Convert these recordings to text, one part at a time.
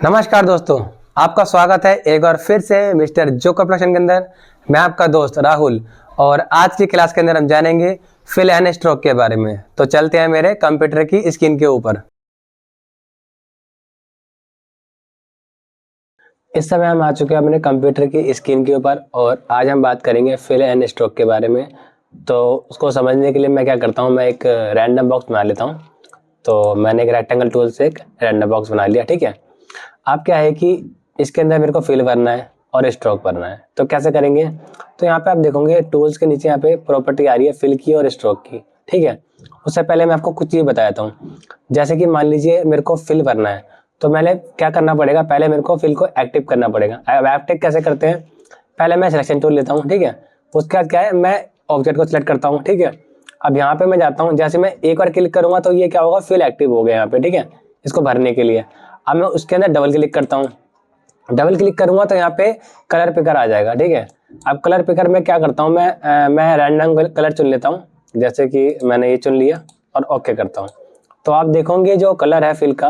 नमस्कार दोस्तों, आपका स्वागत है एक बार फिर से मिस्टर जोकर प्रोडक्शन के अंदर। मैं आपका दोस्त राहुल और आज की क्लास के अंदर हम जानेंगे फिल एंड स्ट्रोक के बारे में। तो चलते हैं मेरे कंप्यूटर की स्क्रीन के ऊपर। इस समय हम आ चुके हैं अपने कंप्यूटर की स्क्रीन के ऊपर और आज हम बात करेंगे फिल एंड स्ट्रोक के बारे में। तो उसको समझने के लिए मैं क्या करता हूँ, मैं एक रैंडम बॉक्स बना लेता हूँ। तो मैंने एक रेक्टेंगल टूल से एक रैंडम बॉक्स बना लिया, ठीक है। अब क्या है कि इसके अंदर मेरे को फिल भरना है और स्ट्रोक भरना है। तो कैसे करेंगे, तो यहाँ पे आप देखोगे टूल्स के नीचे यहाँ पे प्रॉपर्टी आ रही है फिल की और स्ट्रोक की, ठीक है। उससे पहले मैं आपको कुछ चीज़ बताता हूँ। जैसे कि मान लीजिए मेरे को फिल भरना है, तो मैंने क्या करना पड़ेगा, पहले मेरे को फिल को एक्टिव करना पड़ेगा। अब एक्टिव कैसे करते हैं, पहले मैं सिलेक्शन टूल लेता हूँ, ठीक है। उसके बाद क्या है, मैं ऑब्जेक्ट को सिलेक्ट करता हूँ, ठीक है। अब यहाँ पे मैं जाता हूँ, जैसे मैं एक बार क्लिक करूंगा तो ये क्या होगा, फिल एक्टिव हो गया यहाँ पे, ठीक है, इसको भरने के लिए। अब मैं उसके अंदर डबल क्लिक करता हूँ, डबल क्लिक करूंगा तो यहाँ पे कलर पिकर आ जाएगा, ठीक है। अब कलर पिकर में क्या करता हूँ, मैं रैंडम कलर चुन लेता हूँ, जैसे कि मैंने ये चुन लिया और ओके करता हूँ। तो आप देखोगे जो कलर है फिल का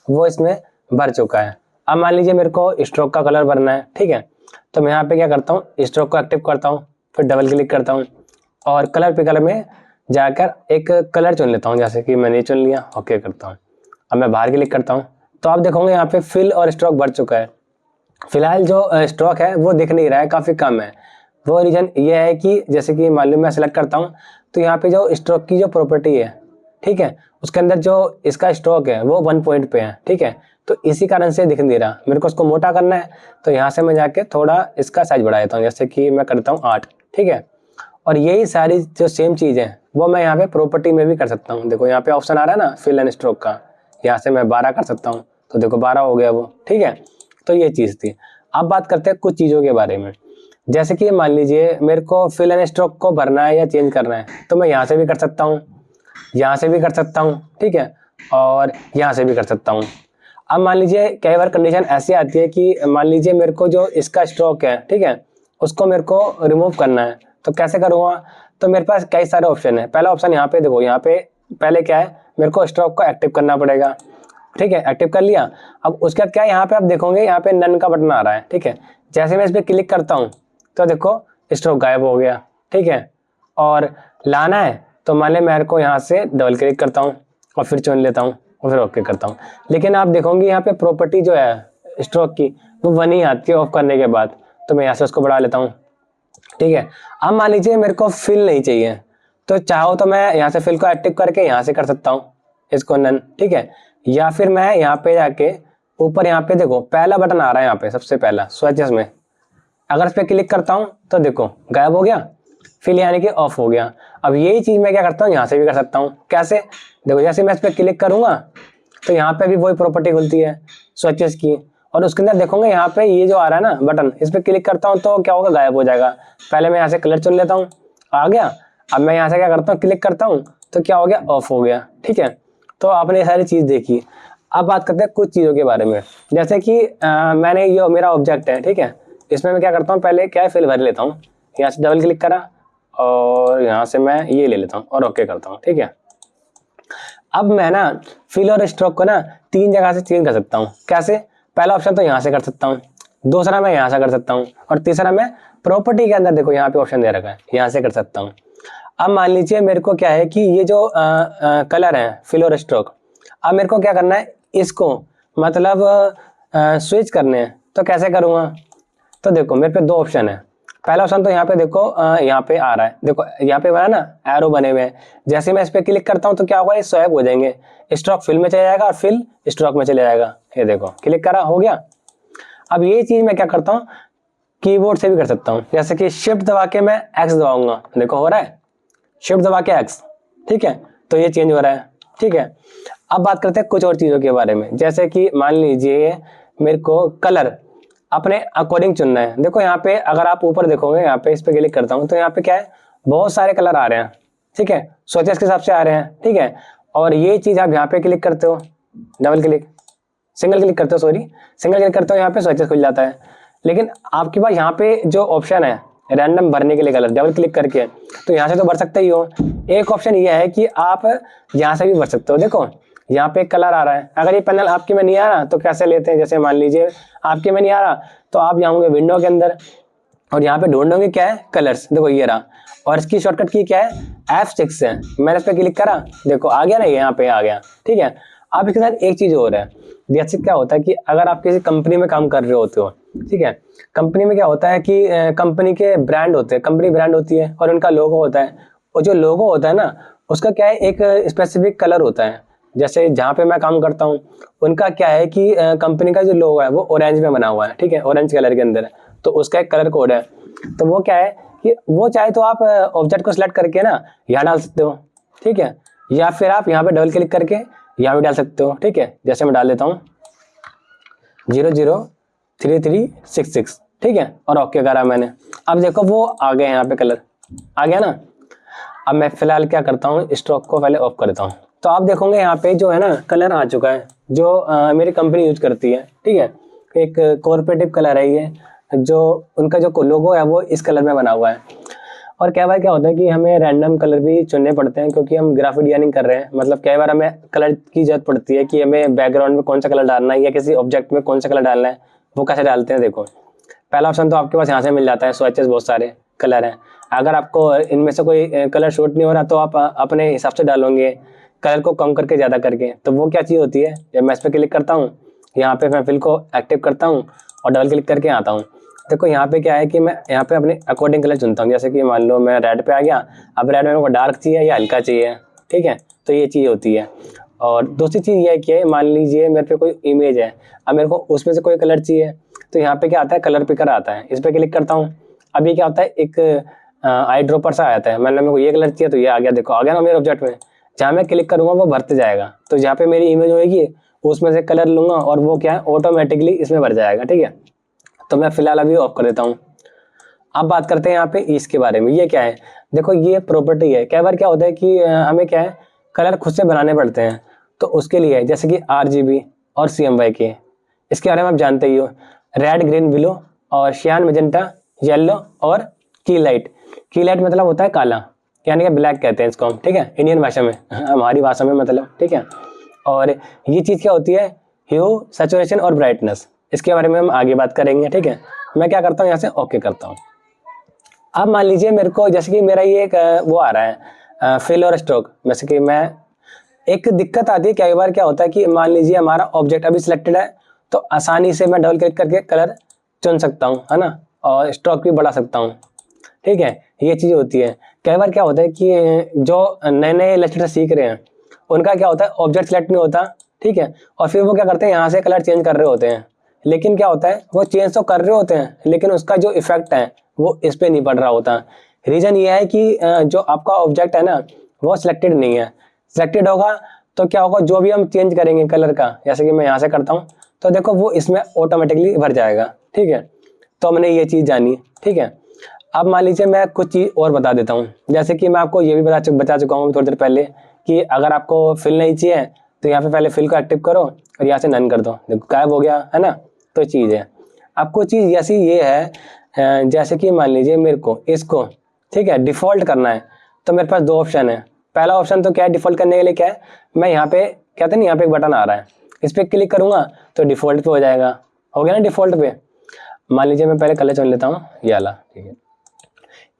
वो इसमें भर चुका है। अब मान लीजिए मेरे को स्ट्रोक का कलर भरना है, ठीक है। तो मैं यहाँ पे क्या करता हूँ, स्ट्रोक को एक्टिव करता हूँ, फिर डबल क्लिक करता हूँ और कलर पिकर में जाकर एक कलर चुन लेता हूँ, जैसे कि मैंने चुन लिया, ओके करता हूँ। अब मैं बाहर क्लिक करता हूँ तो आप देखोगे यहाँ पे फिल और स्ट्रोक भर चुका है। फिलहाल जो स्ट्रोक है वो दिख नहीं रहा है, काफ़ी कम है। वो रीज़न ये है कि जैसे कि मान लो मैं सेलेक्ट करता हूँ तो यहाँ पे जो स्ट्रोक की जो प्रॉपर्टी है, ठीक है, उसके अंदर जो इसका स्ट्रोक है वो 1 पॉइंट पे है, ठीक है। तो इसी कारण से दिख नहीं रहा। मेरे को उसको मोटा करना है तो यहाँ से मैं जाके थोड़ा इसका साइज बढ़ा देता हूँ, जैसे कि मैं करता हूँ 8, ठीक है। और यही सारी जो सेम चीज़ है वो मैं यहाँ पे प्रॉपर्टी में भी कर सकता हूँ। देखो यहाँ पे ऑप्शन आ रहा है ना फिल एंड स्ट्रोक का, यहाँ से मैं 12 कर सकता हूँ, तो देखो 12 हो गया वो, ठीक है। तो ये चीज़ थी। अब बात करते हैं कुछ चीज़ों के बारे में। जैसे कि मान लीजिए मेरे को फिल एंड स्ट्रोक को भरना है या चेंज करना है, तो मैं यहाँ से भी कर सकता हूँ, यहाँ से भी कर सकता हूँ, ठीक है, और यहाँ से भी कर सकता हूँ। अब मान लीजिए कई बार कंडीशन ऐसी आती है कि मान लीजिए मेरे को जो इसका स्ट्रोक है, ठीक है, उसको मेरे को रिमूव करना है, तो कैसे करूँगा। तो मेरे पास कई सारे ऑप्शन है। पहला ऑप्शन यहाँ पे देखो, यहाँ पे पहले क्या है, मेरे को स्ट्रोक को एक्टिव करना पड़ेगा, ठीक है, एक्टिव कर लिया। अब उसके बाद क्या है, यहाँ पे आप देखोगे यहाँ पे नन का बटन आ रहा है, ठीक है। जैसे मैं इस पर क्लिक करता हूँ तो देखो स्ट्रोक गायब हो गया, ठीक है। और लाना है तो मान लें मेरे को यहाँ से डबल क्लिक करता हूँ और फिर चुन लेता हूँ और फिर ओके करता हूँ। लेकिन आप देखोगे यहाँ पे प्रॉपर्टी जो है स्ट्रोक की वो 1 ही आती है ऑफ करने के बाद, तो मैं यहाँ से उसको बढ़ा लेता हूँ, ठीक है। अब मान लीजिए मेरे को फिल नहीं चाहिए, तो चाहो तो मैं यहाँ से फिल को एक्टिव करके यहाँ से कर सकता हूँ इसको नन, ठीक है। या फिर मैं यहाँ पे जाके ऊपर यहाँ पे देखो पहला बटन आ रहा है यहाँ पे सबसे पहला स्विचेस में, अगर इस पर क्लिक करता हूँ तो देखो गायब हो गया, फिल यानी कि ऑफ हो गया। अब यही चीज मैं क्या करता हूँ, यहाँ से भी कर सकता हूँ। कैसे, देखो जैसे मैं इस पर क्लिक करूंगा तो यहाँ पे भी वही प्रॉपर्टी खुलती है स्विचेस की, और उसके अंदर देखोगे यहाँ पे ये जो आ रहा है ना बटन, इस पर क्लिक करता हूँ तो क्या होगा, गायब हो जाएगा। पहले मैं यहाँ से कलर चुन लेता हूँ, आ गया। अब मैं यहाँ से क्या करता हूँ, क्लिक करता हूँ तो क्या हो गया, ऑफ हो गया, ठीक है। तो आपने ये सारी चीज देखी। अब बात करते हैं कुछ चीज़ों के बारे में। जैसे कि मैंने ये मेरा ऑब्जेक्ट है, ठीक है, इसमें मैं क्या करता हूँ, पहले क्या है फिल भर लेता हूँ, यहाँ से डबल क्लिक करा और यहाँ से मैं ये ले लेता हूँ और ओके करता हूँ, ठीक है। अब मैं ना फिल और स्ट्रोक को ना 3 जगह से चेंज कर सकता हूँ। कैसे, पहला ऑप्शन तो यहाँ से कर सकता हूँ, दूसरा मैं यहाँ से कर सकता हूँ, और तीसरा मैं प्रॉपर्टी के अंदर देखो यहाँ पे ऑप्शन दे रखा है, यहाँ से कर सकता हूँ। अब मान लीजिए मेरे को क्या है कि ये जो कलर है फिल और स्ट्रोक, अब मेरे को क्या करना है, इसको मतलब स्विच करने हैं। तो कैसे करूँगा, तो देखो मेरे पे 2 ऑप्शन है। पहला ऑप्शन तो यहाँ पे देखो यहाँ पे आ रहा है, देखो यहाँ पे बना ना एरो बने हुए हैं। जैसे मैं इस पे क्लिक करता हूँ तो क्या होगा, ये स्वैप हो जाएंगे, स्ट्रोक फिल में चले जाएगा और फिल स्ट्रोक में चले जाएगा। ये देखो क्लिक करा, हो गया। अब ये चीज मैं क्या करता हूँ, कीबोर्ड से भी कर सकता हूँ। जैसे कि शिफ्ट दबा के मैं एक्स दबाऊंगा, देखो हो रहा है, शिफ्ट दबा के एक्स, ठीक है, तो ये चेंज हो रहा है, ठीक है। अब बात करते हैं कुछ और चीजों के बारे में। जैसे कि मान लीजिए मेरे को कलर अपने अकॉर्डिंग चुनना है। देखो यहाँ पे अगर आप ऊपर देखोगे, यहाँ पे इस पे क्लिक करता हूँ तो यहाँ पे क्या है, बहुत सारे कलर आ रहे हैं, ठीक है, स्विचेस के हिसाब से आ रहे हैं, ठीक है। और ये चीज आप यहाँ पे क्लिक करते हो, डबल क्लिक, सिंगल क्लिक करते हो, सॉरी सिंगल क्लिक करते हो, यहाँ पे स्विचेस खुल जाता है। लेकिन आपके पास यहाँ पे जो ऑप्शन है रैंडम भरने के लिए कलर, डबल क्लिक करके, तो यहाँ से तो भर सकते ही हो। एक ऑप्शन ये है कि आप यहाँ से भी भर सकते हो। देखो यहाँ पे एक कलर आ रहा है, अगर ये पैनल आपके में नहीं आ रहा तो कैसे लेते हैं, जैसे मान लीजिए आपके में नहीं आ रहा तो आप जाओगे विंडो के अंदर और यहाँ पे ढूंढोगे क्या है कलर्स, देखो ये रहा, और इसकी शॉर्टकट की क्या है F6 है। मैंने इस पर क्लिक करा, देखो आ गया ना, यहाँ पे आ गया, ठीक है। अब इसके साथ एक चीज और है, जैसे क्या होता है कि अगर आप किसी कंपनी में काम कर रहे होते हो, ठीक है, कंपनी में क्या होता है कि कंपनी के ब्रांड होते हैं, कंपनी ब्रांड होती है और उनका लोगो होता है, और जो लोगो होता है ना उसका क्या है एक स्पेसिफिक कलर होता है। जैसे जहाँ पे मैं काम करता हूँ उनका क्या है कि कंपनी का जो लोगो है वो ऑरेंज में बना हुआ है, ठीक है, ऑरेंज कलर के अंदर है, तो उसका एक कलर कोड है। तो वो क्या है कि वो चाहे तो आप ऑब्जेक्ट को सिलेक्ट करके ना यहाँ डाल सकते हो, ठीक है, या फिर आप यहाँ पे डबल क्लिक करके यहाँ भी डाल सकते हो, ठीक है। जैसे मैं डाल देता हूँ 003366, ठीक है, और ओके करा मैंने। अब देखो वो आ गया, यहाँ पे कलर आ गया ना। अब मैं फिलहाल क्या करता हूँ, स्ट्रोक को पहले ऑफ कर देता हूँ, तो आप देखोगे यहाँ पे जो है ना कलर आ चुका है जो मेरी कंपनी यूज करती है, ठीक है। एक कॉर्पोरेटिव कलर है ये, जो उनका जो लोगो है वो इस कलर में बना हुआ है। और कई बार क्या होता है कि हमें रैंडम कलर भी चुनने पड़ते हैं, क्योंकि हम ग्राफिक डिजाइनिंग कर रहे हैं, मतलब कई बार हमें कलर की जरूरत पड़ती है कि हमें बैकग्राउंड में कौन सा कलर डालना है या किसी ऑब्जेक्ट में कौन सा कलर डालना है। वो कैसे डालते हैं, देखो पहला ऑप्शन तो आपके पास यहाँ से मिल जाता है, स्वैचेस बहुत सारे कलर हैं। अगर आपको इनमें से कोई कलर शूट नहीं हो रहा तो आप अपने हिसाब से डालोगे, कलर को कम करके ज़्यादा करके। तो वो क्या चीज़ होती है, जब मैं इस पर क्लिक करता हूँ, यहाँ पे मैं फिल को एक्टिव करता हूँ और डबल क्लिक करके आता हूँ। देखो यहाँ पे क्या है कि मैं यहाँ पे अपने अकॉर्डिंग कलर चुनता हूँ, जैसे कि मान लो मैं रेड पे आ गया, अब रेड मेरे को डार्क चाहिए या हल्का चाहिए, ठीक है, तो ये चीज़ होती है। और दूसरी चीज़ ये है कि मान लीजिए मेरे पे कोई इमेज है, अब मेरे को उसमें से कोई कलर चाहिए, तो यहाँ पे क्या आता है कलर पिकर आता है, इस पर क्लिक करता हूँ। अभी क्या होता है एक आई ड्रॉपर सा आता है, मतलब मेरे को ये कलर चाहिए तो ये आ गया, देखो आ गया ना मेरे ऑब्जेक्ट में। जहाँ मैं क्लिक करूँगा वो भरते जाएगा, तो जहाँ पे मेरी इमेज होगी उसमें से कलर लूँगा और वो क्या है ऑटोमेटिकली इसमें भर जाएगा, ठीक है। तो मैं फिलहाल अभी ऑफ कर देता हूँ। अब बात करते हैं यहाँ पे इसके बारे में, ये क्या है, देखो ये प्रॉपर्टी है। कई बार क्या होता है कि हमें क्या है कलर खुद से बनाने पड़ते हैं, तो उसके लिए जैसे कि RGB और CMYK, इसके बारे में आप जानते ही हो, रेड ग्रीन ब्लू और सियान मैजेंटा येलो और की लाइट मतलब होता है काला, यानी कि ब्लैक कहते हैं इसको हम, ठीक है, इंडियन भाषा में, हमारी भाषा में मतलब, ठीक है। और ये चीज़ क्या होती है, ह्यू, सैचुरेशन और ब्राइटनेस, इसके बारे में हम आगे बात करेंगे, ठीक है। मैं क्या करता हूँ यहाँ से ओके करता हूँ। अब मान लीजिए मेरे को जैसे कि मेरा ये एक वो आ रहा है फिल और स्ट्रोक, जैसे कि मैं एक दिक्कत आती है कई बार, क्या होता है कि मान लीजिए हमारा ऑब्जेक्ट अभी सिलेक्टेड है तो आसानी से मैं डबल क्लिक करके कलर चुन सकता हूँ, है ना, और स्ट्रोक भी बढ़ा सकता हूँ, ठीक है, ये चीज़ होती है। कई बार क्या होता है कि जो नए नए इलस्ट्रेटर सीख रहे हैं उनका क्या होता है ऑब्जेक्ट सेलेक्ट नहीं होता, ठीक है, और फिर वो क्या करते हैं यहाँ से कलर चेंज कर रहे होते हैं, लेकिन क्या होता है वो चेंज तो कर रहे होते हैं लेकिन उसका जो इफेक्ट है वो इस पर नहीं पड़ रहा होता। रीज़न ये है कि जो आपका ऑब्जेक्ट है ना वो सिलेक्टेड नहीं है, सिलेक्टेड होगा तो क्या होगा, जो भी हम चेंज करेंगे कलर का, जैसे कि मैं यहाँ से करता हूँ तो देखो वो इसमें ऑटोमेटिकली भर जाएगा, ठीक है। तो हमने ये चीज़ जानी, ठीक है। अब मान लीजिए मैं कुछ चीज़ और बता देता हूँ, जैसे कि मैं आपको ये भी बता चुका हूँ थोड़ी देर पहले कि अगर आपको फिल नहीं चाहिए तो यहाँ पे पहले फिल को एक्टिव करो और यहाँ से नन कर दो, देखो गायब हो गया, है ना। तो चीज़ है, अब कुछ चीज़ ऐसी ये है जैसे कि मान लीजिए मेरे को इसको, ठीक है, डिफ़ॉल्ट करना है, तो मेरे पास दो ऑप्शन है। पहला ऑप्शन तो क्या है, डिफ़ॉल्ट करने के लिए क्या है, मैं यहाँ पे कहते हैं ना यहाँ पे एक बटन आ रहा है, इस पर क्लिक करूँगा तो डिफ़ॉल्ट पे हो जाएगा, हो गया ना डिफ़ॉल्ट पे। मान लीजिए मैं पहले कलर चुन लेता हूँ ये वाला, ठीक है।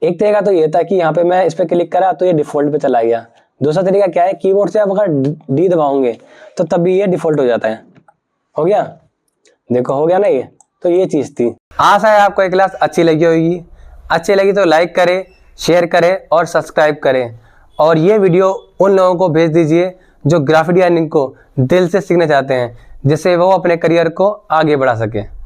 एक तरीका तो ये था कि यहाँ पे मैं इस पर क्लिक करा तो ये डिफ़ॉल्ट पे चला गया। दूसरा तरीका क्या है, कीबोर्ड से आप अगर डी दबाओगे तो तब भी ये डिफ़ॉल्ट हो जाता है। हो गया, देखो हो गया ना ये। तो ये चीज़ थी। आशा है आपको ये क्लास अच्छी लगी होगी। अच्छी लगी तो लाइक करें, शेयर करें और सब्सक्राइब करें, और ये वीडियो उन लोगों को भेज दीजिए जो ग्राफिक डिजाइनिंग को दिल से सीखना चाहते हैं, जिससे वो अपने करियर को आगे बढ़ा सकें।